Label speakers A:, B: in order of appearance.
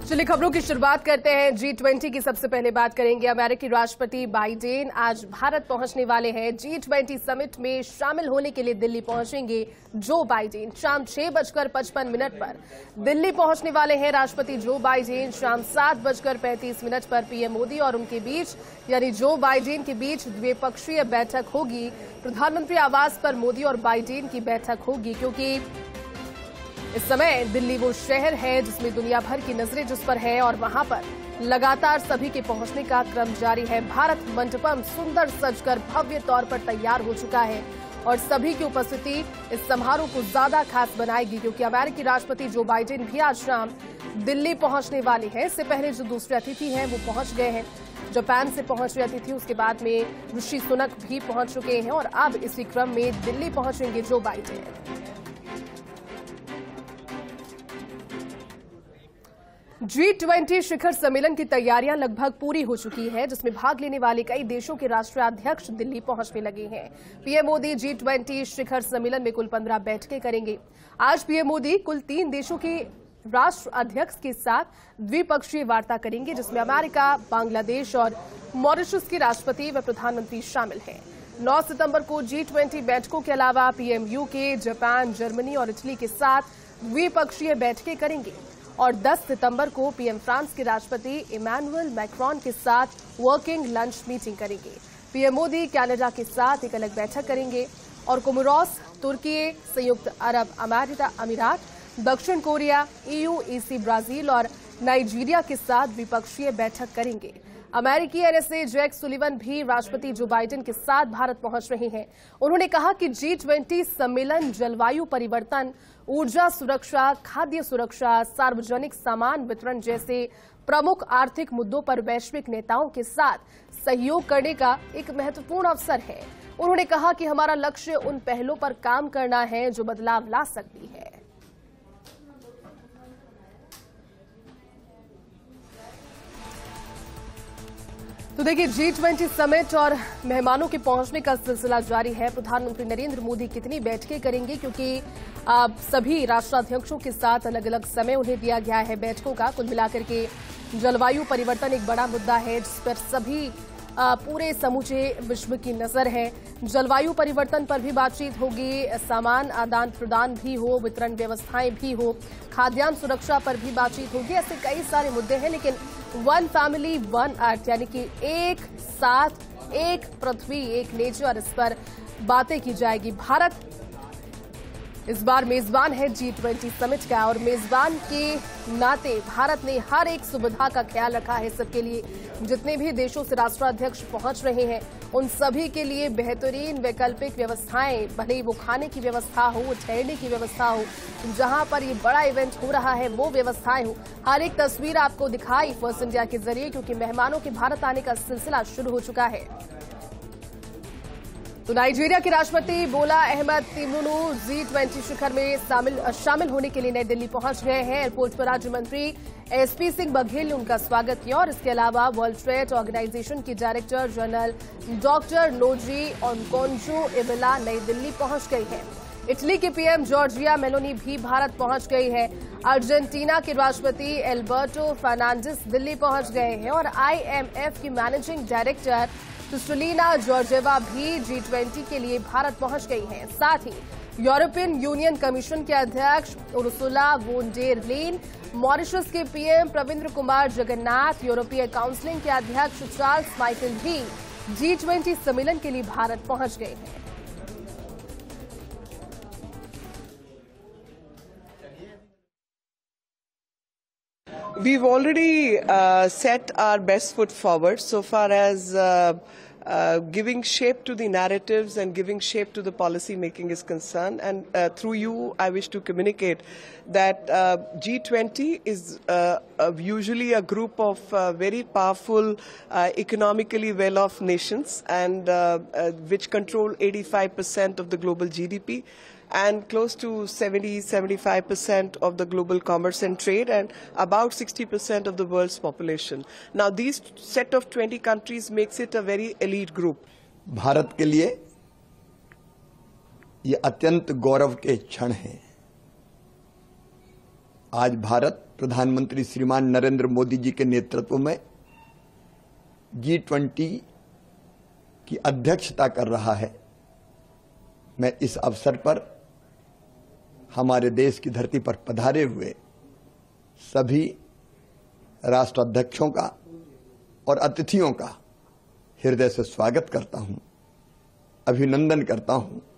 A: चलिए खबरों की शुरुआत करते हैं। G20 की सबसे पहले बात करेंगे। अमेरिकी राष्ट्रपति बाइडेन आज भारत पहुंचने वाले हैं। G20 समिट में शामिल होने के लिए दिल्ली पहुंचेंगे जो बाइडेन। शाम 6:55 पर दिल्ली पहुंचने वाले हैं राष्ट्रपति जो बाइडेन। शाम 7:35 पर पीएम मोदी और उनके बीच यानी जो बाइडेन के बीच द्विपक्षीय बैठक होगी। प्रधानमंत्री आवास पर मोदी और बाइडेन की बैठक होगी, क्योंकि इस समय दिल्ली वो शहर है जिसमें दुनिया भर की नजरें जिस पर है और वहां पर लगातार सभी के पहुंचने का क्रम जारी है। भारत मंडपम सुंदर सजकर भव्य तौर पर तैयार हो चुका है और सभी की उपस्थिति इस समारोह को ज्यादा खास बनाएगी, क्योंकि अमेरिकी राष्ट्रपति जो बाइडेन भी आज शाम दिल्ली पहुंचने वाले हैं। इससे पहले जो दूसरे अतिथि हैं वो पहुंच गए हैं। जापान से पहुंच रहे अतिथि, उसके बाद में ऋषि सुनक भी पहुंच चुके हैं और अब इसी क्रम में दिल्ली पहुंचेंगे जो बाइडेन। G20 शिखर सम्मेलन की तैयारियां लगभग पूरी हो चुकी है, जिसमें भाग लेने वाले कई देशों के राष्ट्राध्यक्ष दिल्ली पहुंचने लगे हैं। पीएम मोदी G20 शिखर सम्मेलन में कुल 15 बैठकें करेंगे। आज पीएम मोदी कुल 3 देशों के राष्ट्राध्यक्ष के साथ द्विपक्षीय वार्ता करेंगे, जिसमें अमेरिका, बांग्लादेश और मॉरिशस के राष्ट्रपति व प्रधानमंत्री शामिल हैं। 9 सितंबर को G20 बैठकों के अलावा पीएम यूके, जापान, जर्मनी और इटली के साथ द्विपक्षीय बैठकें करेंगे और 10 सितंबर को पीएम फ्रांस के राष्ट्रपति इमैनुअल मैक्रोन के साथ वर्किंग लंच मीटिंग करेंगे। पीएम मोदी कनाडा के साथ एक अलग बैठक करेंगे और कोमोरोस, तुर्की, संयुक्त अरब अमीरात, दक्षिण कोरिया, EU, EC, ब्राजील और नाइजीरिया के साथ द्विपक्षीय बैठक करेंगे। अमेरिकी NSA जैक सुलिवन भी राष्ट्रपति जो बाइडेन के साथ भारत पहुंच रहे हैं। उन्होंने कहा कि G20 सम्मेलन जलवायु परिवर्तन, ऊर्जा सुरक्षा, खाद्य सुरक्षा, सार्वजनिक सामान वितरण जैसे प्रमुख आर्थिक मुद्दों पर वैश्विक नेताओं के साथ सहयोग करने का एक महत्वपूर्ण अवसर है। उन्होंने कहा कि हमारा लक्ष्य उन पहलों पर काम करना है जो बदलाव ला सकती है। तो देखिए, G20 समिट और मेहमानों के पहुंचने का सिलसिला जारी है। प्रधानमंत्री नरेंद्र मोदी कितनी बैठकें करेंगे, क्योंकि सभी राष्ट्राध्यक्षों के साथ अलग अलग समय उन्हें दिया गया है बैठकों का। कुल मिलाकर के जलवायु परिवर्तन एक बड़ा मुद्दा है जिस पर सभी पूरे समूचे विश्व की नजर है। जलवायु परिवर्तन पर भी बातचीत होगी, सामान आदान प्रदान भी हो, वितरण व्यवस्थाएं भी हो, खाद्यान्न सुरक्षा पर भी बातचीत होगी। ऐसे कई सारे मुद्दे हैं, लेकिन वन फैमिली वन अर्थ यानी कि एक साथ एक पृथ्वी एक नेचर, इस पर बातें की जाएगी। भारत इस बार मेजबान है G20 समिट का और मेजबान के नाते भारत ने हर एक सुविधा का ख्याल रखा है सबके लिए। जितने भी देशों से राष्ट्राध्यक्ष पहुंच रहे हैं उन सभी के लिए बेहतरीन वैकल्पिक व्यवस्थाएं, भले वो खाने की व्यवस्था हो, ठहरने की व्यवस्था हो, जहां पर ये बड़ा इवेंट हो रहा है वो व्यवस्थाएं हो। हर एक तस्वीर आपको दिखाई फर्स्ट इंडिया के जरिए, क्योंकि मेहमानों के भारत आने का सिलसिला शुरू हो चुका है। तो नाइजीरिया के राष्ट्रपति बोला अहमद तिनुबू G20 शिखर में शामिल होने के लिए नई दिल्ली पहुंच गए हैं। एयरपोर्ट पर राज्य मंत्री SP सिंह बघेल ने उनका स्वागत किया और इसके अलावा वर्ल्ड ट्रेड ऑर्गेनाइजेशन की director general doctor Ngozi Okonjo Iweala New Delhi पहुंच गई है। इटली के पीएम जॉर्जिया मेलोनी भी भारत पहुंच गई है। अर्जेंटीना के राष्ट्रपति एल्बर्टो फर्नांडिस दिल्ली पहुंच गए हैं और IMF की मैनेजिंग डायरेक्टर क्रिस्टलिना जॉर्जेवा भी G20 के लिए भारत पहुंच गई हैं। साथ ही यूरोपियन यूनियन कमीशन के अध्यक्ष उर्सुला वोन डेर लेन, मॉरिशस के पीएम प्रविंद्र कुमार जगन्नाथ, यूरोपीय काउंसिल के अध्यक्ष चार्ल्स माइकल भी G20 सम्मेलन के लिए भारत पहुंच गए हैं।
B: We've already set our best foot forward so far as giving shape to the narratives and giving shape to the policy making is concerned. And through you, I wish to communicate that G20 is usually a group of very powerful, economically well-off nations, and which control 85% of the global GDP. And close to 70-75% of the global commerce and trade, and about 60% of the world's population. Now, these set of 20 countries makes it a very elite group.
C: Bharat के लिए ये अत्यंत गौरव के क्षण हैं। आज भारत प्रधानमंत्री श्रीमान नरेंद्र मोदी जी के नेतृत्व में G20 की अध्यक्षता कर रहा है। मैं इस अवसर पर हमारे देश की धरती पर पधारे हुए सभी राष्ट्राध्यक्षों का और अतिथियों का हृदय से स्वागत करता हूं, अभिनंदन करता हूं।